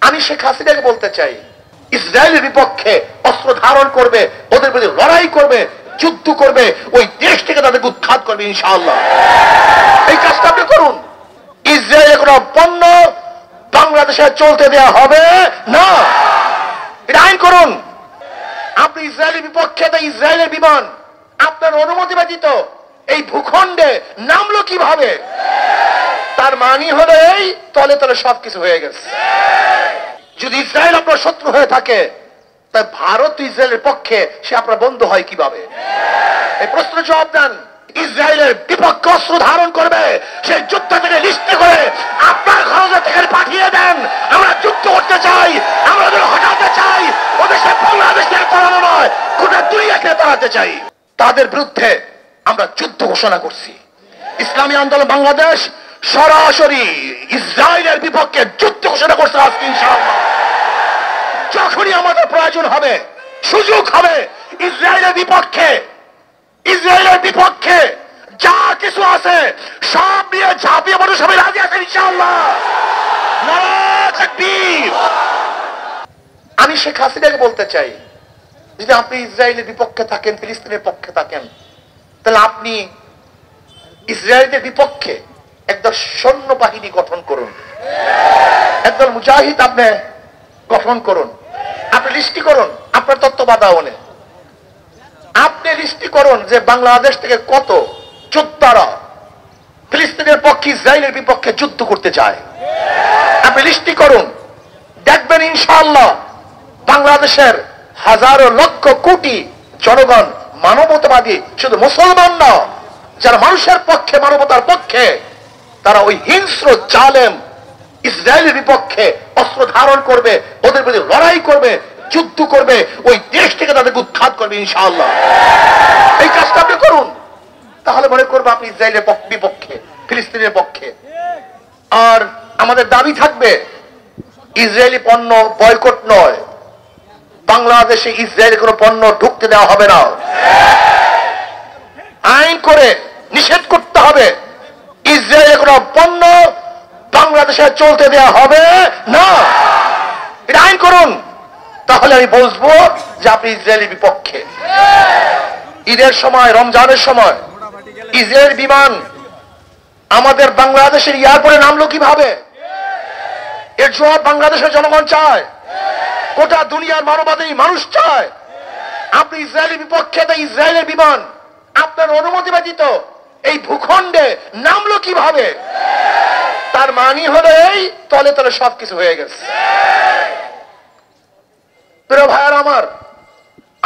আমি শেখ হাসিনাকে বলতে চাই, ইসরায়েলের বিপক্ষে অস্ত্র ধারণ করবে, ওদের বিরুদ্ধে লড়াই করবে, যুদ্ধ করবে, ওই দেশ থেকে তাদেরকে উৎখাত করবে ইনশাআল্লাহ। এই কাজটা আপনি করুন। ইসরায়েলের কোন পণ্য বাংলাদেশে চলতে দেওয়া হবে না, এটা আইন করুন। আপনি ইসরায়েলের বিপক্ষে, তো ইসরায়েলের বিমান আপনার অনুমতি ব্যতীত এই ভূখণ্ডে নামলো কিভাবে? তার মানে হলো এই তলে তলে সবকিছু হয়ে গেছে। যদি ইসরায়েল আপনার শত্রু হয়ে থাকে, তাই ভারত ইসরায়েলের পক্ষে সে আপনার বন্ধু হয় কিভাবে? এই প্রশ্নের জবাব দেন। ইসরায়েলের বিপক্ষে অস্ত্র ধারণ করবে, সেই যুদ্ধ থেকে লিস্টে করে আপনার খরচে থেকে পাঠিয়ে দেন। আমরা যুদ্ধ করতে চাই, আমরা ওদের হটাতে চাই, ওদের সে বাংলাদেশের করানো নয়, গোটা দুনিয়াকে তাড়াতে চাই। তাদের বিরুদ্ধে আমরা যুদ্ধ ঘোষণা করছি। ইসলামী আন্দোলন বাংলাদেশ সরাসরি ইসরায়েলের বিপক্ষে যুদ্ধ ঘোষণা করছে আজকে ইনশাআল্লাহ। যখনই আমাদের প্রয়োজন হবে, সুযোগ হবে, ইসরায়েলের বিপক্ষে যা কিছু আছে সব নিয়ে ঝাঁপিয়ে পড়ে সবাই রাজি আছেন ইনশাআল্লাহ। নারায়ে তাকবীর। আমি শেখ হাসিনাকে বলতে চাই, যদি আপনি ইসরায়েলের বিপক্ষে থাকেন, ফিলিস্তিনের পক্ষে থাকেন, তাহলে আপনি ইসরায়েলের বিপক্ষে একদল সৈন্য বাহিনী গঠন করুন, একদল মুজাহিদ আপনি গঠন করুন। আপনি লিস্টি করুন আপনার তত্ত্বাবধানে, আপনি লিস্টি করুন যে বাংলাদেশ থেকে কত যোদ্ধারা ফিলিস্তিনের পক্ষে ইসরায়েলের বিপক্ষে যুদ্ধ করতে চায়। আপনি লিস্টি করুন, দেখবেন ইনশাআল্লাহ বাংলাদেশের হাজারো লক্ষ কোটি জনগণ মানবতাবাদী, শুধু মুসলমান না, যারা মানুষের পক্ষে, মানবতার পক্ষে, তারা ওই হিংস্র জালেম ইসরায়েলের বিপক্ষে অস্ত্র ধারণ করবে, ওদের বিরুদ্ধে লড়াই করবে, যুদ্ধ করবে, ওই দেশ থেকে তাদেরকে উৎখাত করবে ইনশাআল্লাহ। এই কাজটা আপনি করুন, তাহলে মনে করবো আপনি ইসরায়েলের বিপক্ষে, ফিলিস্তিনের পক্ষে। আর আমাদের দাবি থাকবে, ইসরায়েলি পণ্য বয়কট নয়, বাংলাদেশে ইসরায়েলের কোনো পণ্য ঢুকতে দেওয়া হবে না। আইন করে নিষেধ করতে হবে, ইসরায়েলের কোনো পণ্য বাংলাদেশে চলতে দেওয়া হবে না, এটা আইন করুন। তাহলে আমি বুঝবো যে আপনি ইসরায়েলের বিপক্ষে। ঈদের সময়, রমজানের সময় ইসরায়েল বিমান আমাদের বাংলাদেশের এয়ারপোর্টে নামলো কিভাবে? এর জবাব বাংলাদেশের জনগণ চায়, গোটা দুনিয়ার মানবতাবাদী মানুষ চায়। আপনি ইসরায়েলের বিপক্ষে, তাই ইসরায়েলের বিমান আপনার অনুমতি ব্যতীত এই ভূখণ্ডে নামলো কিভাবে? তার মানে হলো এই তলে তলে সবকিছু হয়ে গেছে। প্রিয় ভাইয়ার আমার,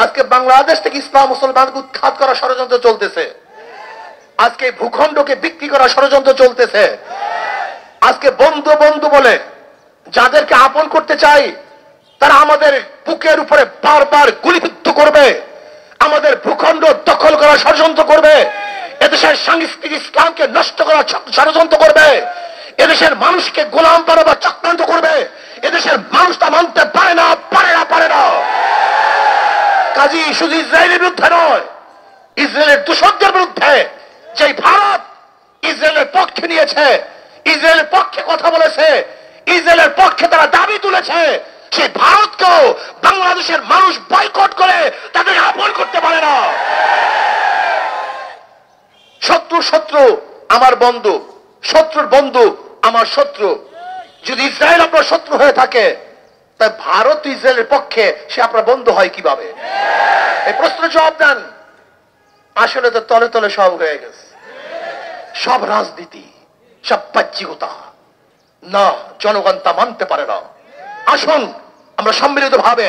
আজকে বাংলাদেশ থেকে ইসলাম মুসলমানকে উৎখাত করার ষড়যন্ত্র চলতেছে, আজকে ভূখণ্ডকে বিক্রি করার ষড়যন্ত্র চলতেছে। আজকে বন্ধু বন্ধু বলে যাদেরকে আপন করতে চাই, তারা আমাদের বুকের উপরে বারবার গুলিবিদ্ধ করবে, আমাদের ভূখণ্ড দখল করার ষড়যন্ত্র করবে, এদেশের সাংস্কৃতিক ইসলামকে নষ্ট করার ষড়যন্ত্র করবে, এদেশের মানুষকে গোলাম বানাবার চক্রান্ত করবে। এদেশের মানুষ তা মানতে পারে না। কাজী শুধু ইসরায়েলের বিরুদ্ধে নয়, ইসরায়েলের দূষকদের বিরুদ্ধে যে ভারত ইসরায়েলের পক্ষে নিয়েছে, ইসরায়েলের পক্ষে কথা বলেছে, ইসরায়েলের পক্ষে তারা দাবি তুলেছে, সেই ভারতকেও বাংলাদেশের মানুষ বয়কট করে তাদের আপন করতে পারে না। শত্রু আমার বন্ধু, শত্রুর বন্ধু আমার শত্রু। যদি ইসরায়েল আপনার শত্রু হয়ে থাকে, তাই ভারত ইসরায়েলের পক্ষে সে আপনার বন্ধু হয় কিভাবে? এই প্রশ্নের জবাব দেন। আসলে তো তলে তলে সব হয়ে গেছে, সব রাজনীতি, সব বাহ্যিকতা না, জনগণ তা মানতে পারে না। আসুন আমরা সম্মিলিত ভাবে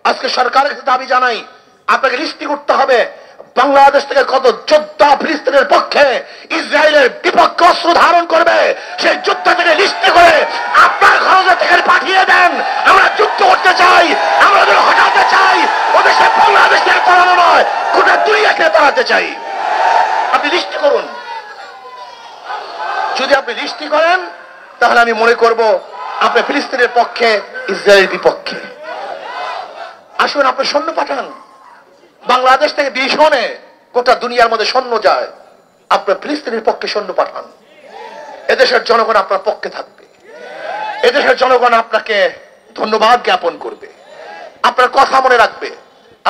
আজকে সরকারের কাছে দাবি জানাই, আপনাকে লিস্টি করতে হবে বাংলাদেশ থেকে কত যোদ্ধা ফিলিস্তিনের পক্ষে ইসরায়েলের বিপক্ষে অস্ত্র ধারণ করবে, সেই যুদ্ধ থেকে লিস্টি করে আপনার খরচে থেকে পাঠিয়ে দেন। আমরা যুদ্ধ করতে চাই, আমরা ওদের হটাতে চাই, ওদের সে বাংলাদেশের করানো নয়, গোটা দুনিয়াকে তাড়াতে চাই। আপনি লিস্টি করুন, যদি আপনি লিস্টি করেন তাহলে আমি মনে করব আপনি ফিলিস্তিনের পক্ষে, ইসরায়েলের বিপক্ষে। আসুন আপনি সৈন্য পাঠান, বাংলাদেশ থেকে ভীষণে গোটা দুনিয়ার মধ্যে সৈন্য যায়, আপনার ফিলিস্তিনের পক্ষে সৈন্য পাঠান। এদেশের জনগণ আপনার পক্ষে থাকবে, এদেশের জনগণ আপনাকে ধন্যবাদ জ্ঞাপন করবে, আপনার কথা মনে রাখবে।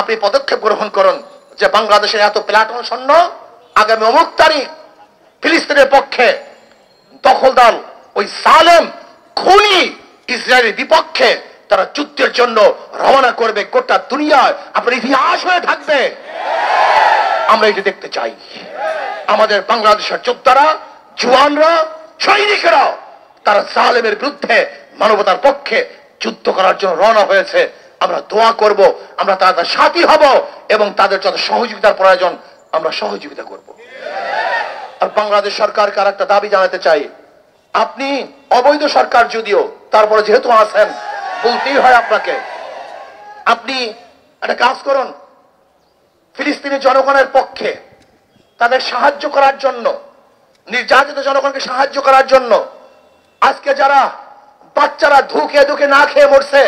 আপনি পদক্ষেপ গ্রহণ করুন যে বাংলাদেশের এত প্লাটুন সৈন্য আগামী অমুক তারিখ ফিলিস্তিনের পক্ষে দখলদার ওই সালেম খুনি ইসরায়েলের বিপক্ষে তারা যুদ্ধের জন্য রওনা করবে। গোটা দুনিয়ায় আপনার ইতিহাস হয়ে থাকবে। আমরা এটি দেখতে চাই। আমাদের বাংলাদেশের যোদ্ধারা, জওয়ানরা, সৈনিকেরা তারা সালেমের বিরুদ্ধে মানবতার পক্ষে যুদ্ধ করার জন্য রওনা হয়েছে। আমরা দোয়া করব, আমরা তাদের সাথী হব এবং তাদের যত সহযোগিতার প্রয়োজন আমরা সহযোগিতা করব। আর বাংলাদেশ সরকারকে আর একটা দাবি জানাতে চাই, আপনি অবৈধ সরকার যদিও, তারপরে যেহেতু আছেন বলতেই হয় আপনাকে, আপনি একটা কাজ করুন, ফিলিস্তিনি জনগণের পক্ষে তাদের সাহায্য করার জন্য, নির্যাতিত জনগণকে সাহায্য করার জন্য আজকে যারা বাচ্চারা ধুকে ধুকে না খেয়ে মরছে,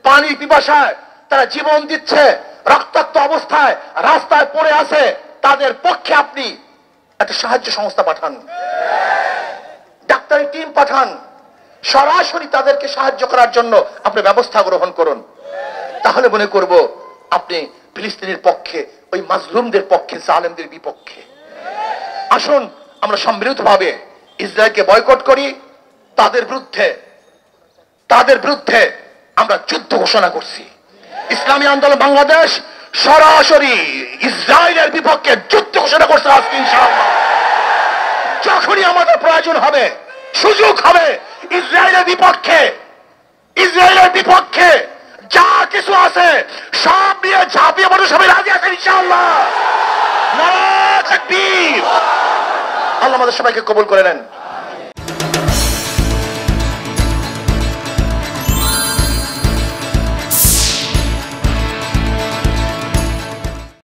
পানির পিপাসায় তারা জীবন দিচ্ছে, রক্তাক্ত অবস্থায় রাস্তায় পড়ে আছে, তাদের পক্ষে আপনি একটা সাহায্য সংস্থা পাঠান, ডাক্তারি টিম পাঠান, সরাসরি তাদেরকে সাহায্য করার জন্য আপনি ব্যবস্থা গ্রহণ করুন। তাহলে মনে করব আপনি ফিলিস্তিনের পক্ষে, ওই মাজলুমদের পক্ষে, জালেমদের বিপক্ষে। আসুন আমরা সম্মিলিতভাবে ইসরায়েলকে বয়কট করি। তাদের বিরুদ্ধে আমরা যুদ্ধ ঘোষণা করছি। ইসলামী আন্দোলন বাংলাদেশ সরাসরি ইসরায়েলের বিপক্ষে যুদ্ধ ঘোষণা করছে আজকে ইনশাআল্লাহ। যখনই আমাদের প্রয়োজন হবে, সুযোগ হবে, ইসরায়েলের বিপক্ষে যা কিছু আছে সব নিয়ে ঝাঁপিয়ে পড়ে সবাই রাজি আছেন ইনশাআল্লাহ। নারে তাকবীর। আল্লাহ আমাদের সবাইকে কবুল করে নেন।